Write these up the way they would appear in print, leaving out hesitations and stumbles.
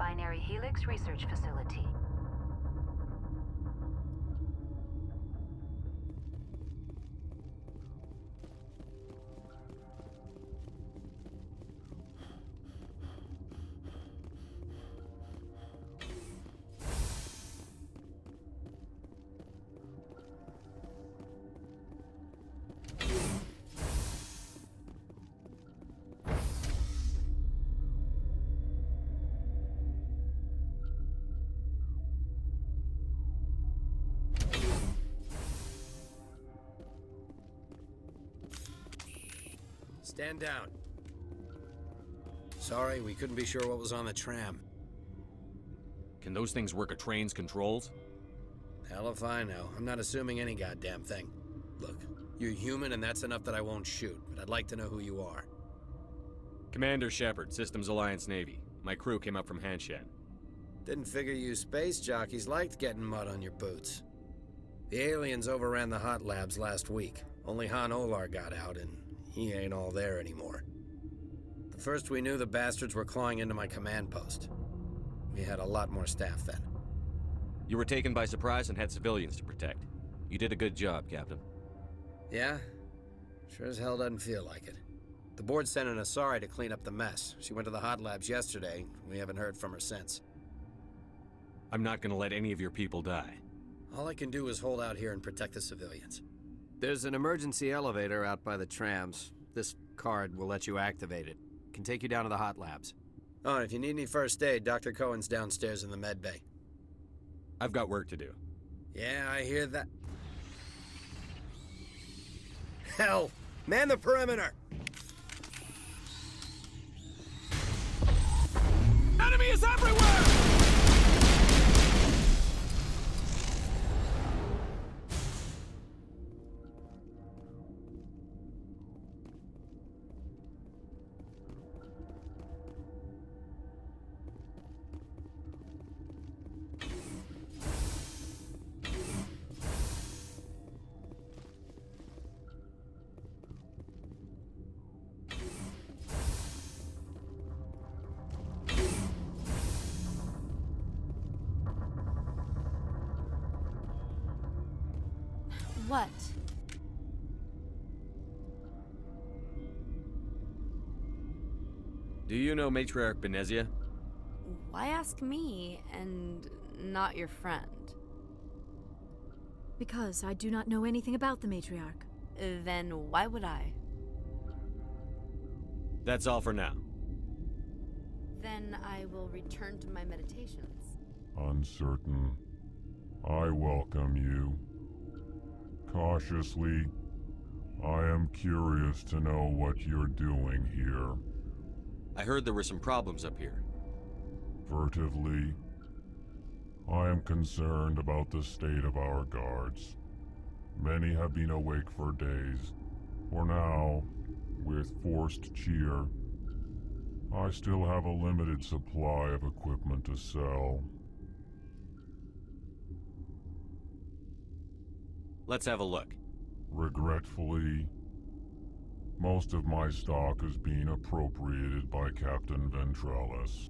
Binary Helix Research Facility. Stand down. Sorry, we couldn't be sure what was on the tram. Can those things work a train's controls? Hell if I know. I'm not assuming any goddamn thing. Look, you're human and that's enough that I won't shoot, but I'd like to know who you are. Commander Shepard, Systems Alliance Navy. My crew came up from Hanshan. Didn't figure you space jockeys liked getting mud on your boots. The aliens overran the hot labs last week. Only Han Olar got out, and he ain't all there anymore. The first we knew, the bastards were clawing into my command post. We had a lot more staff then. You were taken by surprise and had civilians to protect. You did a good job, Captain. Yeah? Sure as hell doesn't feel like it. The board sent an Asari to clean up the mess. She went to the hot labs yesterday. We haven't heard from her since. I'm not gonna let any of your people die. All I can do is hold out here and protect the civilians. There's an emergency elevator out by the trams. This card will let you activate it. Can take you down to the hot labs. Oh, and if you need any first aid, Dr. Cohen's downstairs in the med bay. I've got work to do. Yeah, I hear that. Hell! Man the perimeter! Enemy is everywhere! What? Do you know Matriarch Benezia? Why ask me and not your friend? Because I do not know anything about the matriarch. Then why would I? That's all for now. Then I will return to my meditations. Uncertain. I welcome you. Cautiously, I am curious to know what you're doing here. I heard there were some problems up here. Furtively, I am concerned about the state of our guards. Many have been awake for days. For now, with forced cheer, I still have a limited supply of equipment to sell. Let's have a look. Regretfully, most of my stock is being appropriated by Captain Ventrellis.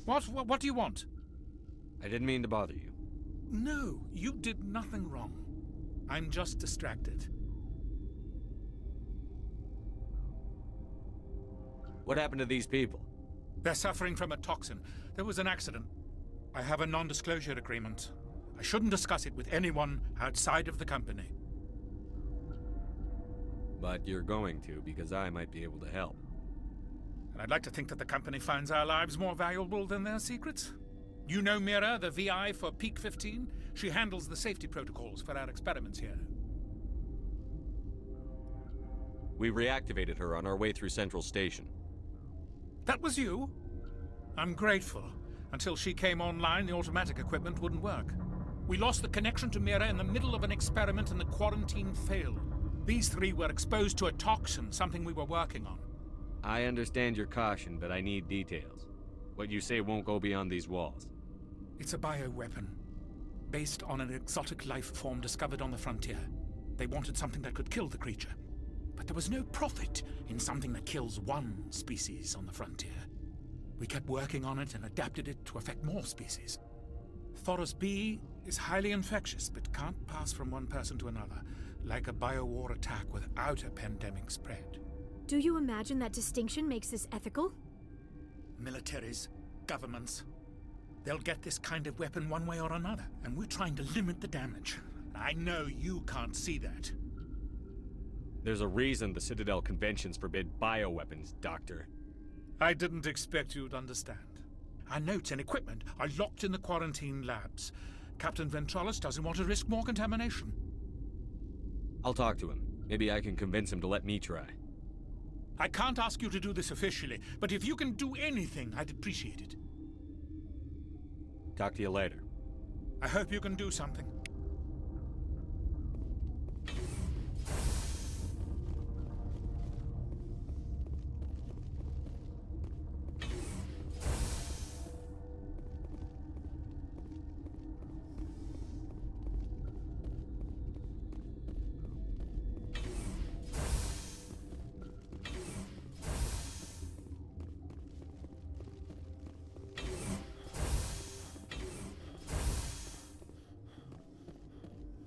What do you want? I didn't mean to bother you. No, you did nothing wrong. I'm just distracted. What happened to these people? They're suffering from a toxin. There was an accident. I have a non-disclosure agreement. I shouldn't discuss it with anyone outside of the company. But you're going to, because I might be able to help. And I'd like to think that the company finds our lives more valuable than their secrets. You know Mira, the VI for Peak 15? She handles the safety protocols for our experiments here. We reactivated her on our way through Central Station. That was you? I'm grateful. Until she came online, the automatic equipment wouldn't work. We lost the connection to Mira in the middle of an experiment and the quarantine failed. These three were exposed to a toxin, something we were working on. I understand your caution, but I need details. What you say won't go beyond these walls. It's a bioweapon, based on an exotic life form discovered on the frontier. They wanted something that could kill the creature. But there was no profit in something that kills one species on the frontier. We kept working on it and adapted it to affect more species. Thoros B is highly infectious, but can't pass from one person to another, like a biowar attack without a pandemic spread. Do you imagine that distinction makes this ethical? Militaries, governments, they'll get this kind of weapon one way or another, and we're trying to limit the damage. I know you can't see that. There's a reason the Citadel conventions forbid bioweapons, Doctor. I didn't expect you'd understand. Our notes and equipment are locked in the quarantine labs. Captain Ventralis doesn't want to risk more contamination. I'll talk to him. Maybe I can convince him to let me try. I can't ask you to do this officially, but if you can do anything, I'd appreciate it. Talk to you later. I hope you can do something.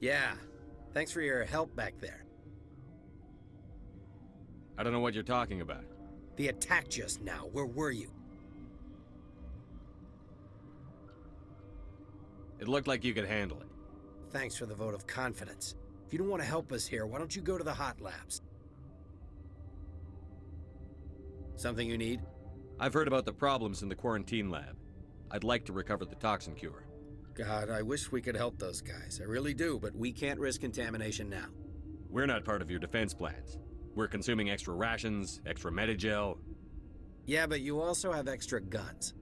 Yeah, thanks for your help back there. I don't know what you're talking about. The attack just now, where were you? It looked like you could handle it. Thanks for the vote of confidence. If you don't want to help us here, why don't you go to the hot labs? Something you need? I've heard about the problems in the quarantine lab. I'd like to recover the toxin cure. God, I wish we could help those guys. I really do, but we can't risk contamination now. We're not part of your defense plans. We're consuming extra rations, extra Medigel. Yeah, but you also have extra guns.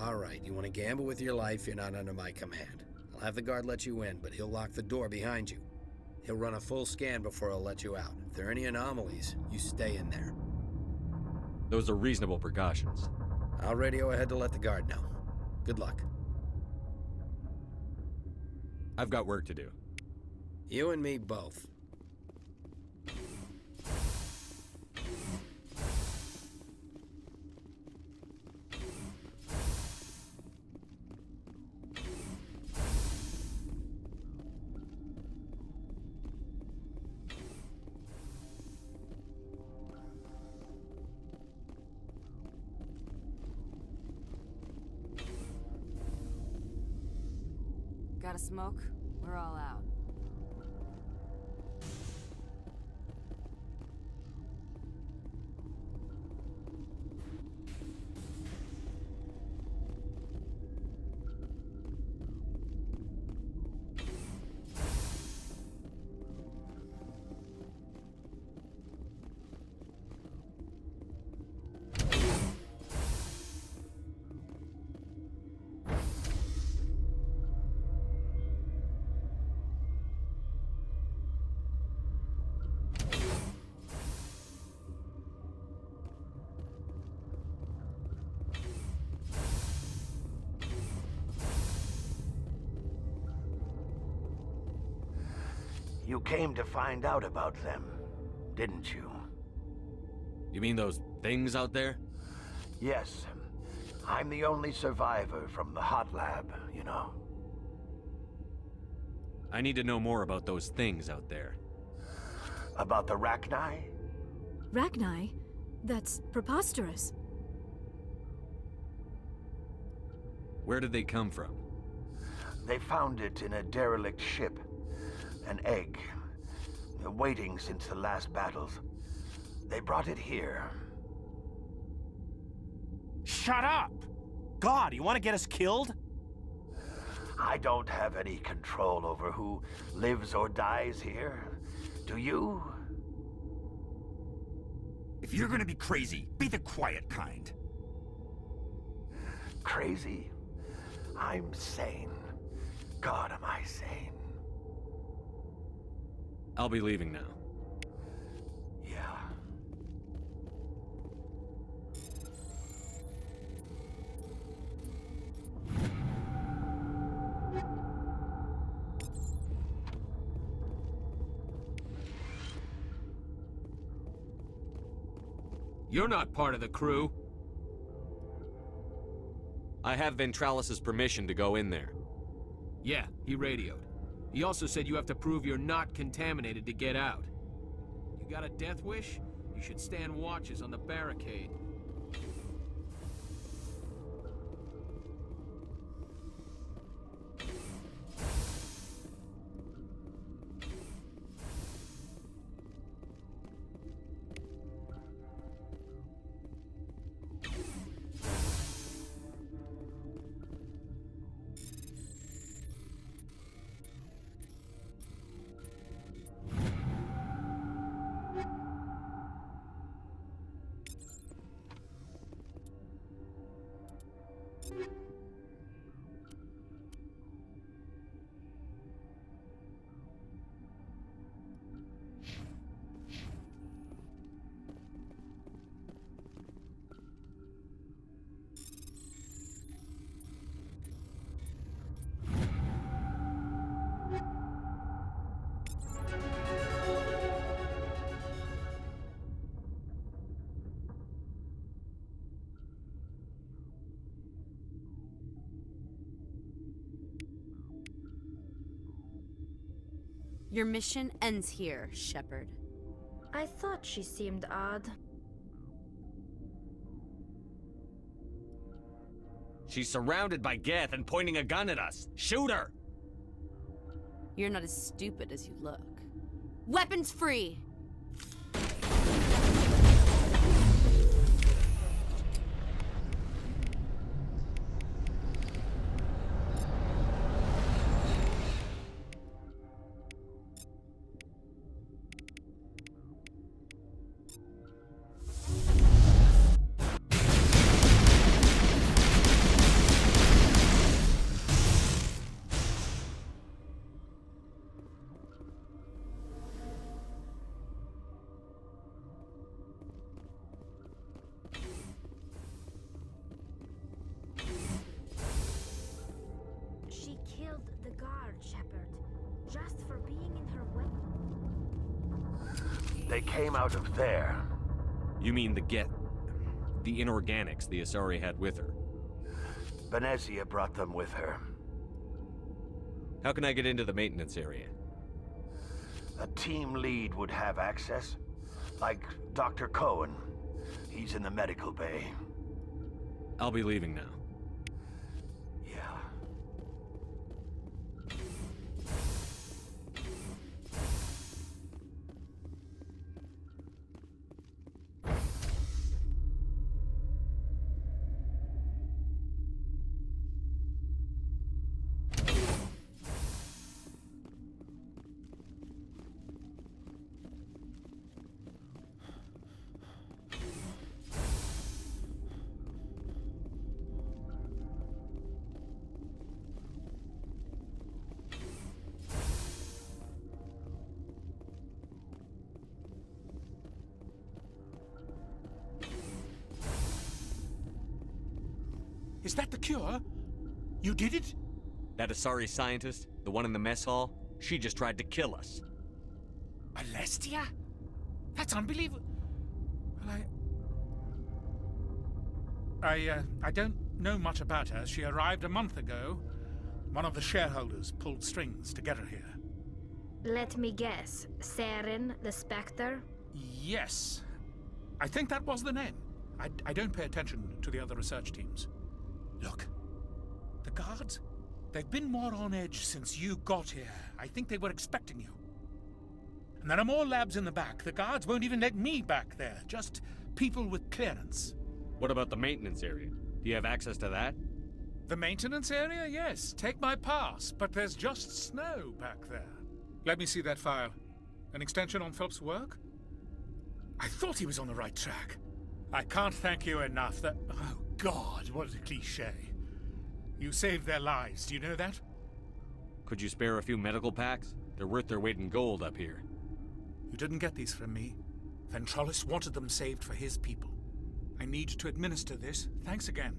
All right, you want to gamble with your life, you're not under my command. I'll have the guard let you in, but he'll lock the door behind you. He'll run a full scan before he'll let you out. If there are any anomalies, you stay in there. Those are reasonable precautions. I'll radio ahead to let the guard know. Good luck. I've got work to do. You and me both. Got a smoke? We're all out. You came to find out about them, didn't you? You mean those things out there? Yes. I'm the only survivor from the hot lab, you know. I need to know more about those things out there. About the Rachni? Rachni? That's preposterous. Where did they come from? They found it in a derelict ship. An egg. Waiting since the last battles. They brought it here. Shut up! God, you want to get us killed? I don't have any control over who lives or dies here. Do you? If you're gonna be crazy, be the quiet kind. Crazy? I'm sane. God, am I sane? I'll be leaving now. Yeah. You're not part of the crew. I have Ventralis's permission to go in there. Yeah, he radioed. He also said you have to prove you're not contaminated to get out. You got a death wish? You should stand watches on the barricade. Your mission ends here, Shepard. I thought she seemed odd. She's surrounded by Geth and pointing a gun at us. Shoot her! You're not as stupid as you look. Weapons free! She killed the guard, Shepard, just for being in her way. They came out of there. You mean the Geth... the inorganics the Asari had with her? Benezia brought them with her. How can I get into the maintenance area? A team lead would have access. Like Dr. Cohen. He's in the medical bay. I'll be leaving now. Yeah. Is that the cure? You did it? That Asari scientist, the one in the mess hall, she just tried to kill us. Alestia? That's unbelievable. Well, I don't know much about her. She arrived a month ago. One of the shareholders pulled strings to get her here. Let me guess. Saren, the Spectre? Yes. I think that was the name. I don't pay attention to the other research teams. Look, the guards, they've been more on edge since you got here. I think they were expecting you. And there are more labs in the back. The guards won't even let me back there. Just people with clearance. What about the maintenance area? Do you have access to that? The maintenance area? Yes. Take my pass. But there's just snow back there. Let me see that file. An extension on Phelps' work? I thought he was on the right track. I can't thank you enough that... Oh, God, what a cliché. You saved their lives, do you know that? Could you spare a few medical packs? They're worth their weight in gold up here. You didn't get these from me. Ventrolis wanted them saved for his people. I need to administer this. Thanks again.